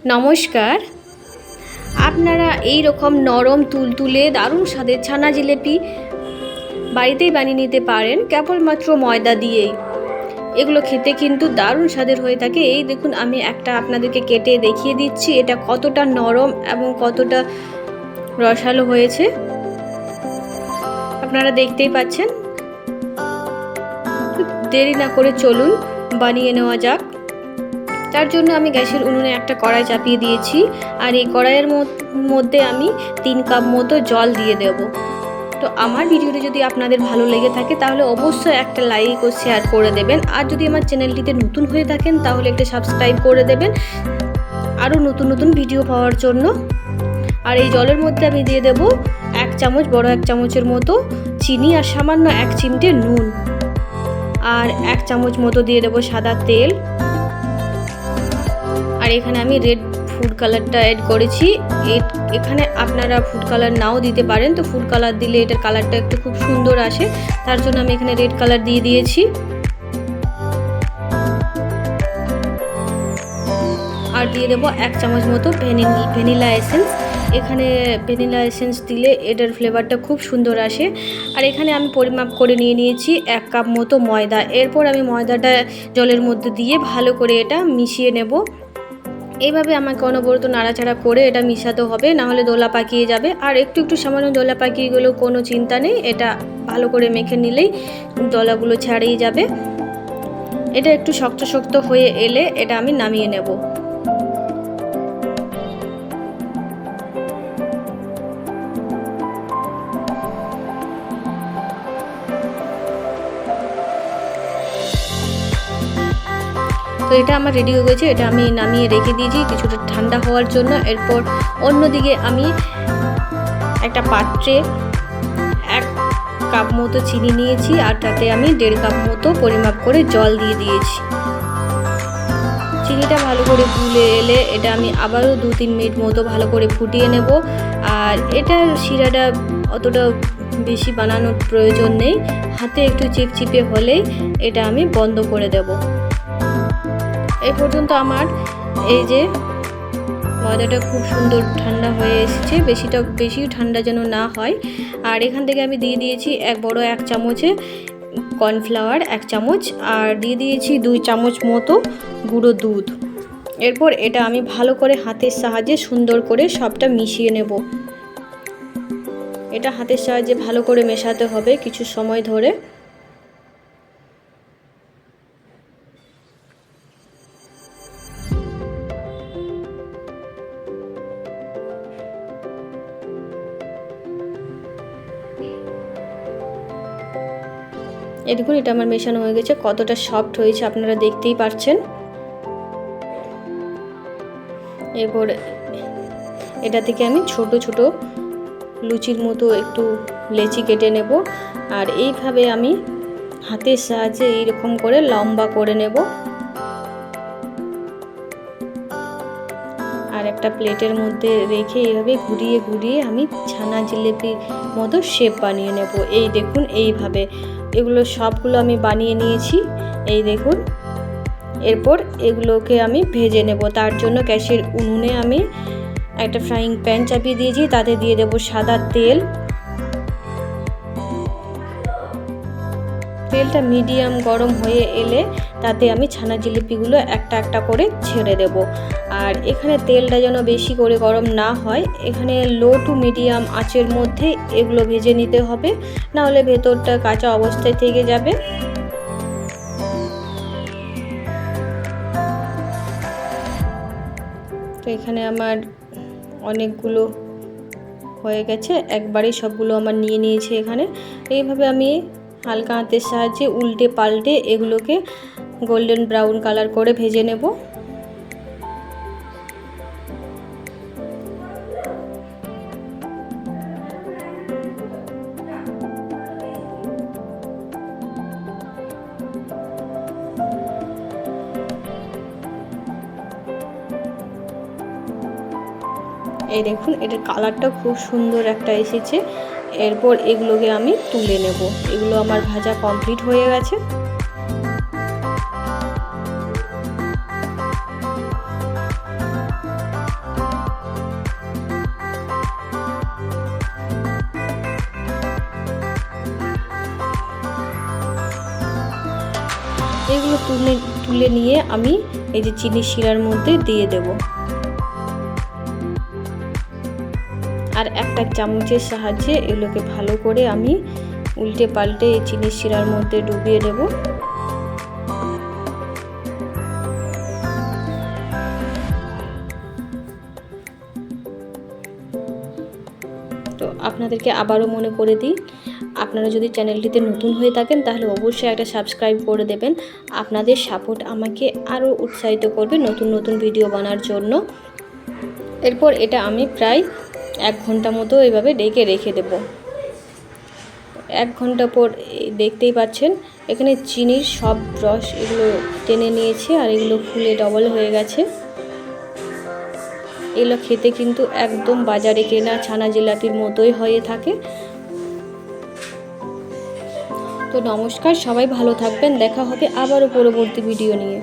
নমস্কার। আপনারা এই রকম নরম তুলতুলে দারুণ স্বাদের ছানা জিলেপি বাড়িতেই বানিয়ে নিতে পারেন কেবলমাত্র ময়দা দিয়েই। এগুলো খেতে কিন্তু দারুণ স্বাদের হয়ে থাকে। এই দেখুন, আমি একটা আপনাদেরকে কেটে দেখিয়ে দিচ্ছি এটা কতটা নরম এবং কতটা রসালো হয়েছে, আপনারা দেখতেই পাচ্ছেন। দেরি না করে চলুন বানিয়ে নেওয়া যাক। তার জন্য আমি গ্যাসের উনুনে একটা কড়াই চাপিয়ে দিয়েছি, আর এই কড়াইয়ের মধ্যে আমি 3 কাপ মতো জল দিয়ে দেব। তো আমার ভিডিওটি যদি আপনাদের ভালো লেগে থাকে তাহলে অবশ্যই একটা লাইক ও শেয়ার করে দেবেন, আর যদি আমার চ্যানেলটিতে নতুন হয়ে থাকেন তাহলে একটা সাবস্ক্রাইব করে দেবেন আরও নতুন নতুন ভিডিও পাওয়ার জন্য। আর এই জলের মধ্যে আমি দিয়ে দেব 1 চামচ, বড় 1 চামচের মতো চিনি, আর সামান্য 1 চিমটে নুন, আর 1 চামচ মতো দিয়ে দেব সাদা তেল। আর এখানে আমি রেড ফুড কালারটা অ্যাড করেছি। এখানে আপনারা ফুড কালার নাও দিতে পারেন, তো ফুড কালার দিলে এটার কালারটা একটু খুব সুন্দর আসে, তার জন্য আমি এখানে রেড কালার দিয়ে দিয়েছি। আর দিয়ে দেবো 1 চামচ মতো ভ্যানিলা এসেন্স। এখানে ভ্যানিলা এসেন্স দিলে এটার ফ্লেভারটা খুব সুন্দর আসে। আর এখানে আমি পরিমাপ করে নিয়েছি 1 কাপ মতো ময়দা। এরপর আমি ময়দাটা জলের মধ্যে দিয়ে ভালো করে এটা মিশিয়ে নেব। এইভাবে আমাকে অনবরত নাড়াচাড়া করে এটা মিশাতে হবে, নাহলে দোলা পাকিয়ে যাবে। আর একটু সামান্য দোলা পাকিয়ে গেলেও কোনো চিন্তা নেই, এটা ভালো করে মেখে নিলেই দলাগুলো ছাড়িয়ে যাবে। এটা একটু শক্ত শক্ত হয়ে এলে এটা আমি নামিয়ে নেব। তো এটা আমার রেডি হয়ে গেছে, এটা আমি নামিয়ে রেখে দিয়েছি কিছুটা ঠান্ডা হওয়ার জন্য। এরপর অন্যদিকে আমি একটা পাত্রে 1 কাপ মতো চিনি নিয়েছি, আর তাতে আমি 1.5 কাপ মতো পরিমাপ করে জল দিয়ে দিয়েছি। চিনিটা ভালো করে গুলে এলে এটা আমি আবারও 2-3 মিনিট মতো ভালো করে ফুটিয়ে নেব। আর এটার শিরাটা অতটা বেশি বানানোর প্রয়োজন নেই, হাতে একটু চিপচিপে হলেই এটা আমি বন্ধ করে দেব। এই পর্যন্ত আমার এই যে ময়দাটা খুব সুন্দর ঠান্ডা হয়ে এসেছে, বেশি ঠান্ডা যেন না হয়। আর এখান থেকে আমি দিয়ে দিয়েছি বড় 1 চামচে কর্নফ্লাওয়ার 1 চামচ, আর দিয়ে দিয়েছি 2 চামচ মতো গুঁড়ো দুধ। এরপর এটা আমি ভালো করে হাতের সাহায্যে সুন্দর করে সবটা মিশিয়ে নেব। এটা হাতের সাহায্যে ভালো করে মেশাতে হবে কিছু সময় ধরে। এই দেখুন, এটা আমার মেশানো হয়ে গেছে, কতটা সফট হয়েছে আপনারা দেখতেই পাচ্ছেন। এরপর এটা থেকে আমি ছোট ছোট লুচির মতো একটু লেচি কেটে নেব। আর এইভাবে আমি হাতের সাহায্যে এইরকম করে লম্বা করে নেব। আর একটা প্লেটের মধ্যে রেখে এইভাবে ঘুরিয়ে ঘুরিয়ে আমি ছানা জিলেপির মতো শেপ বানিয়ে নেব। এই দেখুন, এইভাবে এগুলো সবগুলো আমি বানিয়ে নিয়েছি, এই দেখুন। এরপর এগুলোকে আমি ভেজে নেব। তার জন্য গ্যাসের উনুনে আমি একটা ফ্রাইং প্যান চাপিয়ে দিয়েছি, তাতে দিয়ে দেব সাদা তেল। তেলটা মিডিয়াম গরম হয়ে এলে তাতে আমি ছানা জিলিপিগুলো একটা একটা করে ছেড়ে দেব। আর এখানে তেলটা যেন বেশি করে গরম না হয়, এখানে লো টু মিডিয়াম আঁচের মধ্যে এগুলো ভেজে নিতে হবে, নাহলে ভেতরটা কাঁচা অবস্থায় থেকে যাবে। তো এখানে আমার অনেকগুলো হয়ে গেছে, একবারেই সবগুলো আমার নিয়ে নিয়েছে এখানে। এইভাবে আমি হালকা হাতের সাহায্যে উল্টে পাল্টে এগুলোকে গোল্ডেন ব্রাউন কালার করে ভেজে নেব। এই দেখুন, এটার কালারটা খুব সুন্দর একটা এসেছে। এরপর এগুলোকে আমি তুলে নেব। এগুলো আমার ভাজা কমপ্লিট হয়ে গেছে। এগুলো তুলে নিয়ে আমি এই যে চিনির শিরার মধ্যে দিয়ে দেব। আর একটা চামচের সাহায্যে এগুলোকে ভালো করে আমি উল্টে পাল্টে এই চিনির শিরার মধ্যে ডুবিয়ে দেব। তো আপনাদেরকে আবারও মনে করে দিই, আপনারা যদি চ্যানেলটিতে নতুন হয়ে থাকেন তাহলে অবশ্যই একটা সাবস্ক্রাইব করে দেবেন। আপনাদের সাপোর্ট আমাকে আরও উৎসাহিত করবে নতুন নতুন ভিডিও বানার জন্য। এরপর এটা আমি প্রায় 1 ঘন্টা মতো এইভাবে ঢেকে রেখে দেব। 1 ঘন্টা পর দেখতেই পাচ্ছেন এখানে চিনির সব রস এগুলো টেনে নিয়েছে আর এগুলো ফুলে ডবল হয়ে গেছে। এগুলো খেতে কিন্তু একদম বাজারে কেনা ছানা জিলাপির মতোই হয়ে থাকে। তো নমস্কার, সবাই ভালো থাকবেন, দেখা হবে আবারও পরবর্তী ভিডিও নিয়ে।